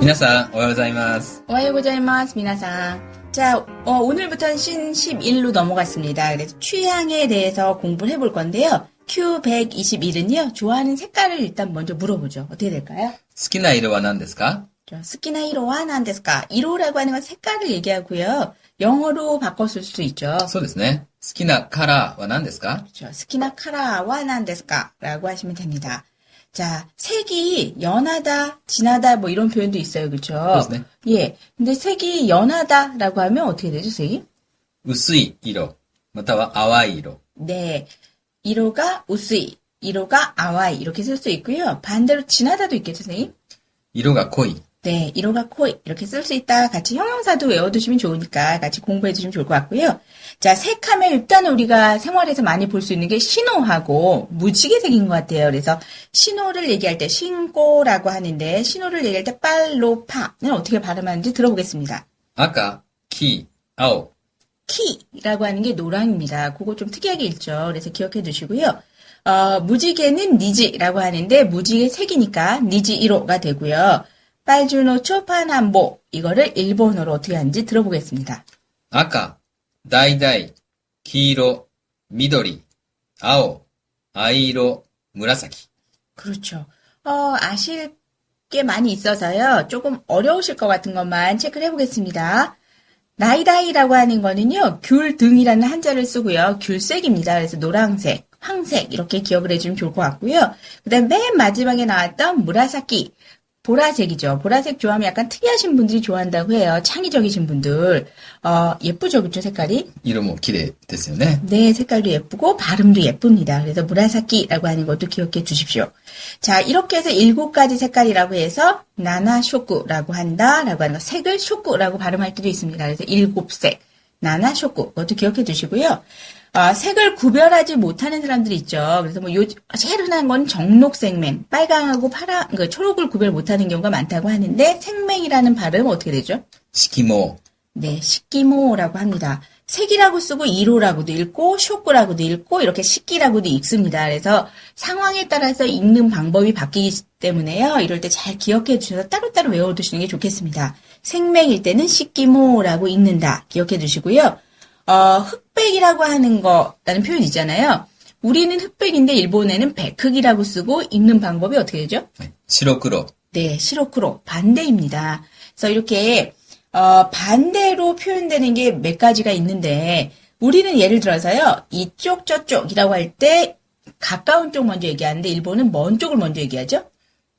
皆さん、おはようございます。오하요 고자이마스, 미나상. 자, 오늘부터는 신 11로 넘어갔습니다. 그래서 취향에 대해서 공부를 해볼 건데요. Q121은요, 좋아하는 색깔을 일단 먼저 물어보죠. 어떻게 될까요? 好きな色は何ですか? 스키나 1호와 난데스까? 1호라고 하는 건 색깔을 얘기하고요. 영어로 바꿨을 수도 있죠. そうですね。好きなカラーは何ですか? 그렇죠. 스키나 카라와 난데스까? 라고 하시면 됩니다. 자, 색이 연하다, 진하다, 뭐 이런 표현도 있어요. 그렇죠? 그렇네. 예. 근데 색이 연하다라고 하면 어떻게 되죠, 색이? 薄い色、または淡い色. 네. 1호가 우스이, 1호가 아와이 이렇게 쓸 수 있고요. 반대로 진하다도 있겠죠, 선생님? 色が濃い. 네, 1호가 코이 이렇게 쓸 수 있다. 같이 형용사도 외워두시면 좋으니까 같이 공부해주시면 좋을 것 같고요. 자, 색하면 일단 우리가 생활에서 많이 볼 수 있는 게 신호하고 무지개색인 것 같아요. 그래서 신호를 얘기할 때 신고라고 하는데 신호를 얘기할 때 빨로파는 어떻게 발음하는지 들어보겠습니다. 赤、黄、青. 키라고 하는 게 노랑입니다. 그거 좀 특이하게 읽죠. 그래서 기억해 두시고요. 무지개는 니지라고 하는데 무지개 색이니까 니지 1호가 되고요. 빨주노 초파남보 이거를 일본어로 어떻게 하는지 들어보겠습니다. 赤、橙、黄色、緑、青、藍色、紫. 그렇죠. 아실 게 많이 있어서요. 조금 어려우실 것 같은 것만 체크를 해보겠습니다. 나이다이라고 하는 거는요. 귤등이라는 한자를 쓰고요. 귤색입니다. 그래서 노란색, 황색 이렇게 기억을 해주면 좋을 것 같고요. 그 다음 맨 마지막에 나왔던 무라사키. 보라색이죠. 보라색 좋아하면 약간 특이하신 분들이 좋아한다고 해요. 창의적이신 분들. 예쁘죠, 그쵸, 색깔이? 色も綺麗ですよね. 네, 색깔도 예쁘고 발음도 예쁩니다. 그래서 무라사키라고 하는 것도 기억해 주십시오. 자, 이렇게 해서 7가지 색깔이라고 해서 나나쇼쿠라고 한다라고 하는 거. 색을 쇼쿠라고 발음할 때도 있습니다. 그래서 7색. 나나쇼쿠. 그것도 기억해 주시고요. 색을 구별하지 못하는 사람들이 있죠. 그래서 제일 흔한 건 정록생맹, 빨강하고 파란, 초록을 구별 못하는 경우가 많다고 하는데 생맹이라는 발음 어떻게 되죠? 식기모. 네, 식기모라고 합니다. 색이라고 쓰고 1호라고도 읽고 쇼꾸라고도 읽고 이렇게 식기라고도 읽습니다. 그래서 상황에 따라서 읽는 방법이 바뀌기 때문에요. 이럴 때 잘 기억해 주셔서 따로따로 외워두시는 게 좋겠습니다. 생맹일 때는 식기모라고 읽는다. 기억해 두시고요. 흑백이라고 하는 거라는 표현 있잖아요. 우리는 흑백인데 일본에는 백흑이라고 쓰고 읽는 방법이 어떻게 되죠? 시로크로. 네, 시로크로 반대입니다. 그래서 이렇게 반대로 표현되는 게 몇 가지가 있는데 우리는 예를 들어서요. 이쪽 저쪽이라고 할 때 가까운 쪽 먼저 얘기하는데 일본은 먼 쪽을 먼저 얘기하죠.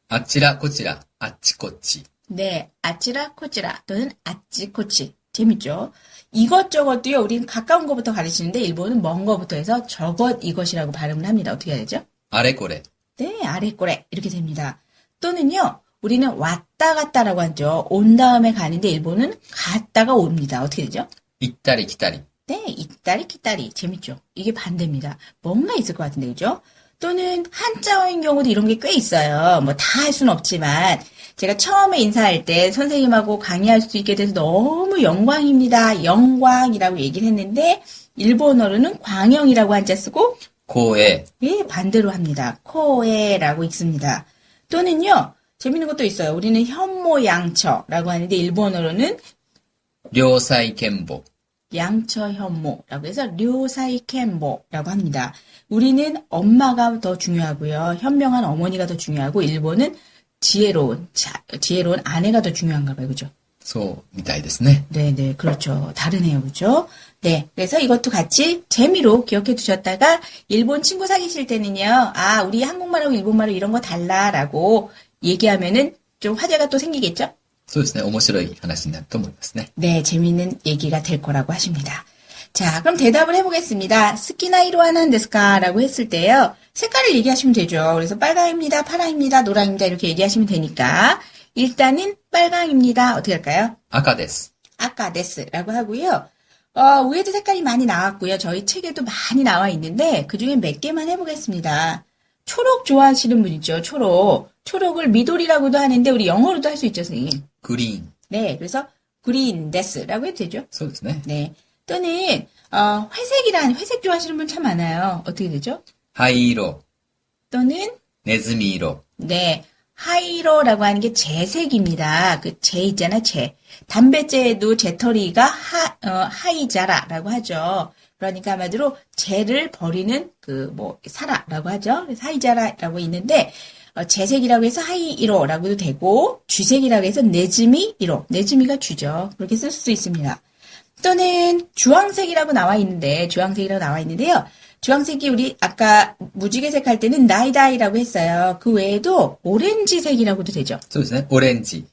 아치라 코치라, 아치코치. 네, 아치라 코치라 또는 아치코치. 재밌죠? 이것저것도요, 우리는 가까운 것부터 가르치는데, 일본은 먼 것부터 해서 저것, 이것이라고 발음을 합니다. 어떻게 해야 되죠? 아래꼬레. 네, 아래꼬레. 이렇게 됩니다. 또는요, 우리는 왔다 갔다라고 하죠. 온 다음에 가는데, 일본은 갔다가 옵니다. 어떻게 되죠? 이따리, 기따리. 네, 이따리, 기따리. 재밌죠? 이게 반대입니다. 뭔가 있을 것 같은데, 그죠? 또는 한자어인 경우도 이런 게 꽤 있어요. 다 할 수는 없지만, 제가 처음에 인사할 때 선생님하고 강의할 수 있게 돼서 너무 영광입니다. 영광이라고 얘기를 했는데 일본어로는 광영이라고 한자 쓰고 고에. 예, 반대로 합니다. 코에라고 읽습니다. 또는요. 재밌는 것도 있어요. 우리는 현모양처라고 하는데 일본어로는 료사이켄보. 양처현모라고 해서 료사이켄보라고 합니다. 우리는 엄마가 더 중요하고요. 현명한 어머니가 더 중요하고 일본은 지혜로운 아내가 더 중요한가 봐요. 그죠? そうみたいですね. 네네, 그렇죠. 다르네요. 그죠? 네. 그래서 이것도 같이 재미로 기억해 두셨다가 일본 친구 사귀실 때는요. 우리 한국말하고 일본말하고 이런 거 달라라고 얘기하면은 좀 화제가 또 생기겠죠? そうですね。面白い話になると思いますね. 네, 재미있는 얘기가 될 거라고 하십니다. 자, 그럼 대답을 해보겠습니다. 스키나 이로하는 데스까? 라고 했을 때요. 색깔을 얘기하시면 되죠. 그래서 빨강입니다, 파랑입니다, 노랑입니다 이렇게 얘기하시면 되니까 일단은 빨강입니다. 어떻게 할까요? 아카데스. 아카데스라고 하고요. 위에도 색깔이 많이 나왔고요. 저희 책에도 많이 나와 있는데 그중에 몇 개만 해보겠습니다. 초록 좋아하시는 분 있죠. 초록을 미도리라고도 하는데 우리 영어로도 할 수 있죠, 선생님. 그린. 네, 그래서 그린데스라고 해도 되죠. そうですね. 네. 또는 회색 좋아하시는 분 참 많아요. 어떻게 되죠? 灰色. 또는 ネズミ色. 네. 하이로라고 하는 게 재색입니다. 그 재 있잖아, 재. 담배재에도 재터리가 하이자라라고 하죠. 그러니까 한마디로 재를 버리는 사라라고 하죠. 그래서 하이자라라고 있는데, 재색이라고 해서 하이이로라고도 되고, 쥐색이라고 해서 네즈미이로. 네즈미가 쥐죠. 그렇게 쓸 수도 있습니다. 또는 주황색이라고 나와 있는데요. 주황색이 우리 아까 무지개색 할 때는 나이다이라고 했어요. 그 외에도 오렌지색이라고도 되죠. そうですね。オレンジ、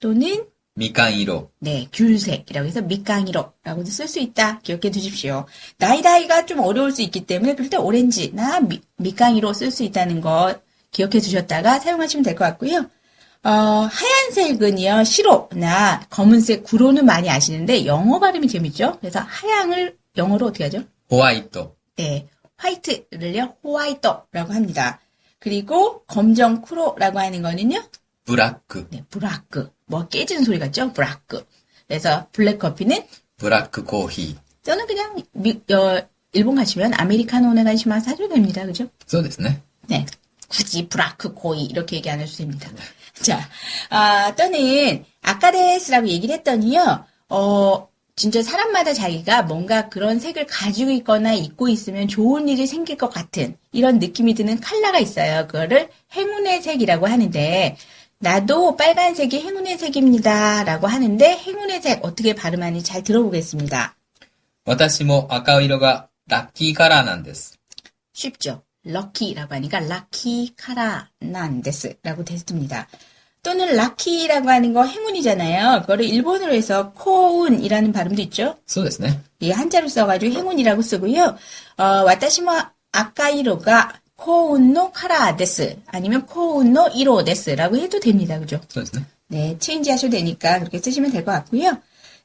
또는 みかん色、 네, 귤색이라고 해서 밑강이로라고도 쓸 수 있다. 기억해 두십시오. 나이다이가 좀 어려울 수 있기 때문에 그럴 때 오렌지나 밑강이로 쓸 수 있다는 거 기억해 두셨다가 사용하시면 될 것 같고요. 하얀색은요, 시로나 검은색, 구로는 많이 아시는데 영어 발음이 재밌죠? 그래서 하양을 영어로 어떻게 하죠? ホワイト、 네, 화이트를요, 호와이토라고 합니다. 그리고 검정 쿠로라고 하는 거는요, ブラック、 네, 브라크. 뭐 깨지는 소리 같죠? 브라크. 그래서 블랙커피는 ブラックコーヒー。 저는 그냥 일본 가시면 아메리카노 오네가시마스 사줘도 됩니다. 그죠? そうですね。 네. 굳이 브라크 코이 이렇게 얘기 안 해도 됩니다. 자, 또는 아카데스라고 얘기를 했더니요. 진짜 사람마다 자기가 뭔가 그런 색을 가지고 있거나 입고 있으면 좋은 일이 생길 것 같은 이런 느낌이 드는 컬러가 있어요. 그거를 행운의 색이라고 하는데 나도 빨간색이 행운의 색입니다. 라고 하는데 행운의 색 어떻게 발음하는지 잘 들어보겠습니다. 私も赤色がラッキーカラーなんです。 쉽죠? 럭키라고 하니까 라키 카라 난데스라고 됐습니다. 또는 라키라고 하는 거 행운이잖아요. 그거를 일본어로 해서 코운이라는 발음도 있죠. そうですね。 예, 한자로 써가지고 행운이라고 쓰고요. 와타시모 아카이로가 코운노 카라 데스 아니면 코운노 이로 데스라고 해도 됩니다. 그죠? そうですね。 네, 체인지 하셔도 되니까 그렇게 쓰시면 될 것 같고요.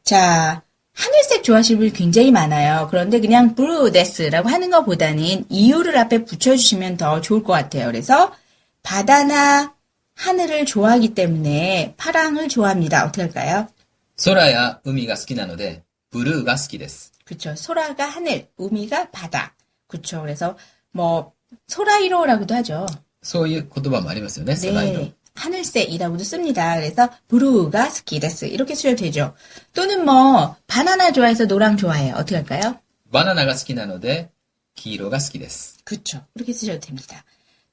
자, 하늘색 좋아하시는 분이 굉장히 많아요. 그런데 그냥 블루 데스라고 하는 것보다는 이유를 앞에 붙여주시면 더 좋을 것 같아요. 그래서 바다나 하늘을 좋아하기 때문에 파랑을 좋아합니다. 어떻게 할까요? 空や海が好きなので、ブルーが好きです。 그쵸. 소라가 하늘, 우미가 바다. 그쵸. 그래서 소라이로라고도 하죠. そういう言葉もありますよね、空色。 네. 하늘색이라고도 씁니다. 그래서 브루가 스키데스 이렇게 쓰셔도 되죠. 또는 바나나 좋아해서 노랑 좋아해요. 어떻게 할까요? バナナが好きなので、黄色が好きです。 그쵸. 이렇게 쓰셔도 됩니다.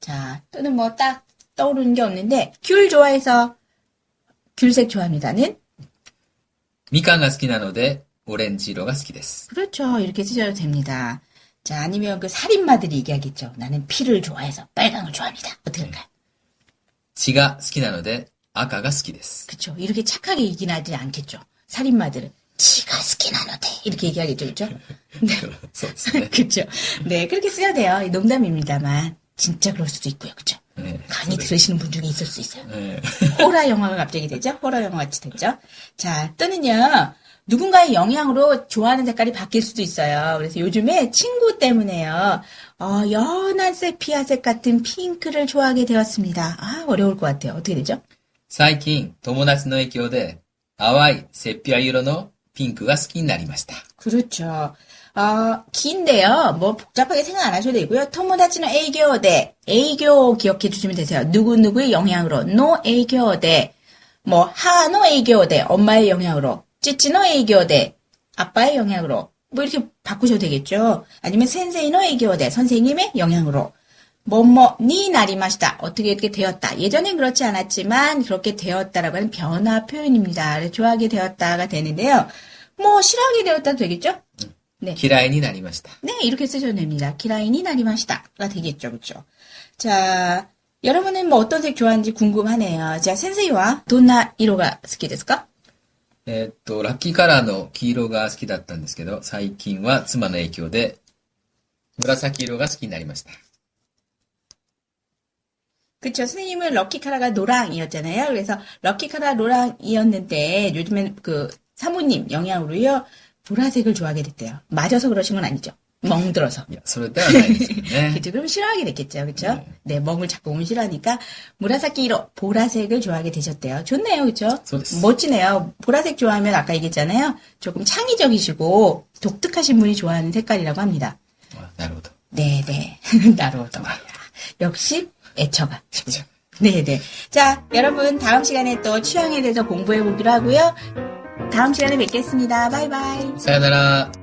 자, 또는 딱 떠오르는 게 없는데 귤 좋아해서 귤색 좋아합니다는 みかんが好きなので、オレンジ色が好きです。 그렇죠. 이렇게 쓰셔도 됩니다. 자, 아니면 그 살인마들이 얘기하겠죠. 나는 피를 좋아해서 빨강을 좋아합니다. 어떻게 할까요? 血が好きなので、赤が好きです。 그쵸. 이렇게 착하게 얘기는 하지 않겠죠. 살인마들은 지가 스키나노데 이렇게 얘기하겠죠. 그쵸? 네. そうですね。 그쵸. 네, 그렇게 써야 돼요. 농담입니다만 진짜 그럴 수도 있고요. 그쵸? 네, 강의 들으시는 분 중에 있을 수 있어요. 네. 호러 영화가 갑자기 되죠? 호러 영화 같이 됐죠? 자, 또는요. 누군가의 영향으로 좋아하는 색깔이 바뀔 수도 있어요. 그래서 요즘에 친구 때문에요. 연한 세피아색 같은 핑크를 좋아하게 되었습니다. 어려울 것 같아요. 어떻게 되죠? 最近、友達の影響で、淡いセピア色のピンクが好きになりました。 그렇죠. 긴데요. 복잡하게 생각 안 하셔도 되고요. 토모다치노 에이교대, 에이교 기억해 주시면 되세요. 누구누구의 영향으로, 노 에이교대, 하노 에이교대, 엄마의 영향으로, 찌찌노 에이교대, 아빠의 영향으로, 이렇게 바꾸셔도 되겠죠. 아니면 센세이노 에이교대, 선생님의 영향으로, 니 나리마시다. 어떻게 이렇게 되었다. 예전엔 그렇지 않았지만, 그렇게 되었다라고 하는 변화 표현입니다. 좋아하게 되었다가 되는데요. 싫어하게 되었다도 되겠죠? 네. 嫌いになりました。 네, 이렇게 쓰셔도 됩니다. 기라인이 나리마시다가 되겠죠, 그렇죠? 자, 여러분은 어떤 색 좋아하는지 궁금하네요. 자, 센세이와 도나 이로가 스키ですか?ラッキーカラーの黄色が好きだったんですけど、最近は妻の影響で、紫色が好きになりました。 그쵸. 선생님은 럭키카라가 노랑이었잖아요. 그래서 럭키카라 노랑이었는데 요즘엔 사모님 영향으로요. 보라색을 좋아하게 됐대요. 맞아서 그러신 건 아니죠. 멍들어서. いや、それではないですよね。 그쵸. 그럼 싫어하게 됐겠죠. 그쵸? 네, 멍을 자꾸 보면 싫어하니까 무라사키로 보라색을 좋아하게 되셨대요. 좋네요. 그쵸? そうです。 멋지네요. 보라색 좋아하면 아까 얘기했잖아요. 조금 창의적이시고 독특하신 분이 좋아하는 색깔이라고 합니다. なるほど。 네네. 나로도. 역시 애처가. 네네. 자, 여러분 다음 시간에 또 취향에 대해서 공부해 보기로 하고요. 다음 시간에 뵙겠습니다. 바이바이. 사요나라.